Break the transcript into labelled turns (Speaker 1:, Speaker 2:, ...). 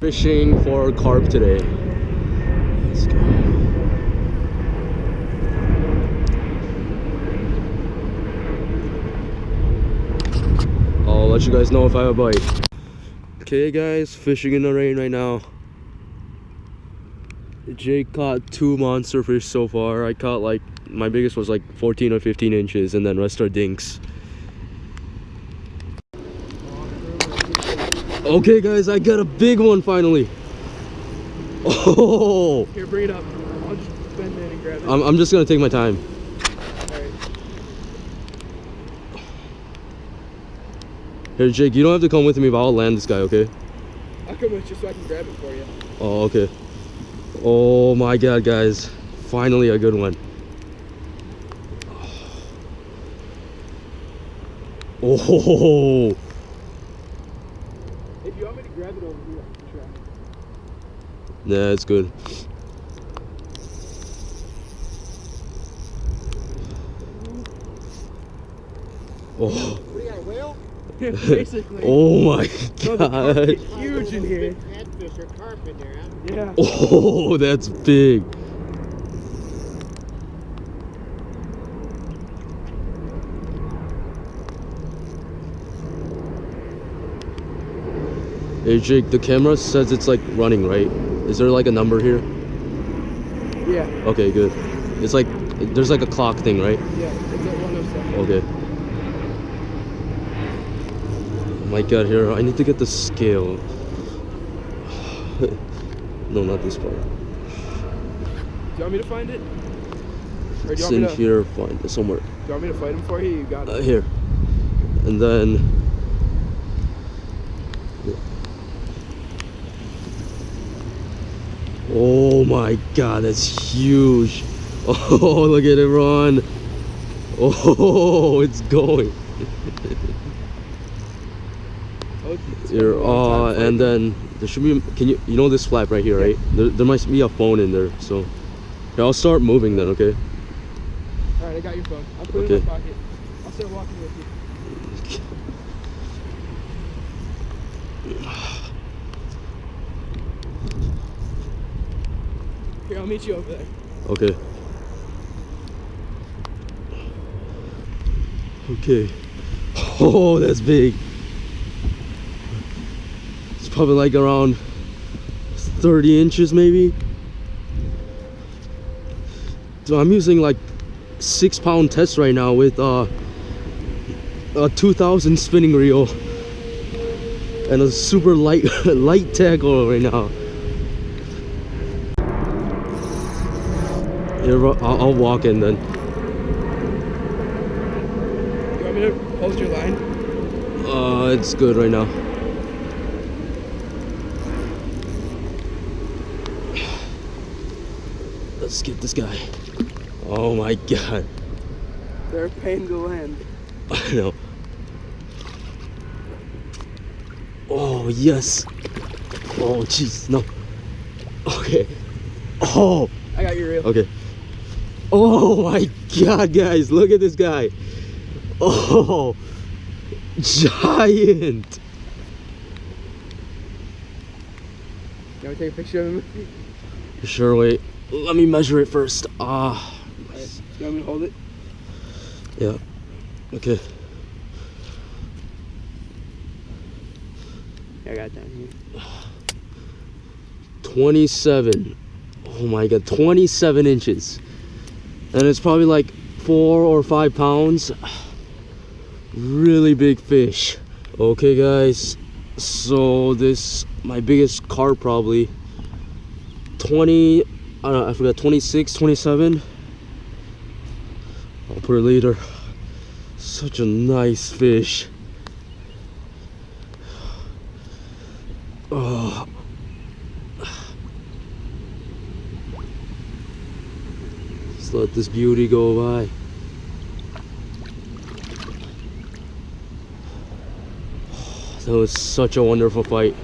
Speaker 1: fishing for carp today. Let's go. I'll let you guys know if I have a bite. Okay guys, fishing in the rain right now. Jake caught 2 monster fish so far. I caught like, my biggest was like 14 or 15 inches, and then rest are dinks. Okay guys, I got a big one finally. Oh!
Speaker 2: Here, bring it up. I'll just bend in and grab it.
Speaker 1: I'm just gonna take my time.
Speaker 2: Alright.
Speaker 1: Here Jake, you don't have to come with me, but I'll land this guy, okay?
Speaker 2: I'll come with you so I can grab it for you.
Speaker 1: Oh, okay. Oh my god guys, finally a good one. Oh!
Speaker 2: If you want me to grab it over here, I can try.
Speaker 1: Nah, it's good. Oh.
Speaker 3: What do you got, a whale?
Speaker 2: Basically.
Speaker 1: Oh my
Speaker 2: No, the carp
Speaker 1: god.
Speaker 2: is huge in here.
Speaker 3: Catfish or carp in there, huh?
Speaker 2: Yeah.
Speaker 1: Oh, that's big. Hey Jake, the camera says it's like running, right? Is there like a number here?
Speaker 2: Yeah.
Speaker 1: Okay, good. It's like, there's like a clock thing, right?
Speaker 2: Yeah, it's at 107.
Speaker 1: Okay. Oh my god, here, I need to get the scale. No, not this part.
Speaker 2: Do you want me to find it? Or do
Speaker 1: It's
Speaker 2: you want
Speaker 1: in
Speaker 2: me to,
Speaker 1: here, find it somewhere.
Speaker 2: Do you want me to fight him for you? You got it.
Speaker 1: Here. And then... Oh my god, that's huge. Oh, look at it run. Oh, it's going. Here, and then there should be, you know this flap right here, right? There might be a phone in there, so here, I'll start moving then, okay?
Speaker 2: Alright, I got your phone. I'll put it in my pocket. I'll start walking with you. Here, I'll meet you over there.
Speaker 1: Okay. Okay. Oh, that's big. It's probably like around 30 inches maybe. So I'm using like 6-pound test right now with a 2000 spinning reel and a super light light tackle right now. Here, I'll walk in then.
Speaker 2: You want me to hold your line?
Speaker 1: It's good right now. Let's get this guy. Oh my god.
Speaker 2: They're a pain to land.
Speaker 1: I know. Oh yes. Oh jeez, no. Okay. Oh.
Speaker 2: I got your reel.
Speaker 1: Okay. Oh my god, guys, look at this guy. Oh, giant.
Speaker 2: You want me to take a picture of him?
Speaker 1: Sure, wait. Let me measure it first.
Speaker 2: Right. You want me to hold it?
Speaker 1: Yeah. Okay.
Speaker 2: Yeah, I got it down here.
Speaker 1: 27. Oh my god, 27 inches. And it's probably like 4 or 5 pounds. Really big fish. Okay guys, so this, my biggest carp probably 20, I don't know, I forgot, 26, 27. I'll put it later. Such a nice fish. Oh. Just let this beauty go by. That was such a wonderful fight.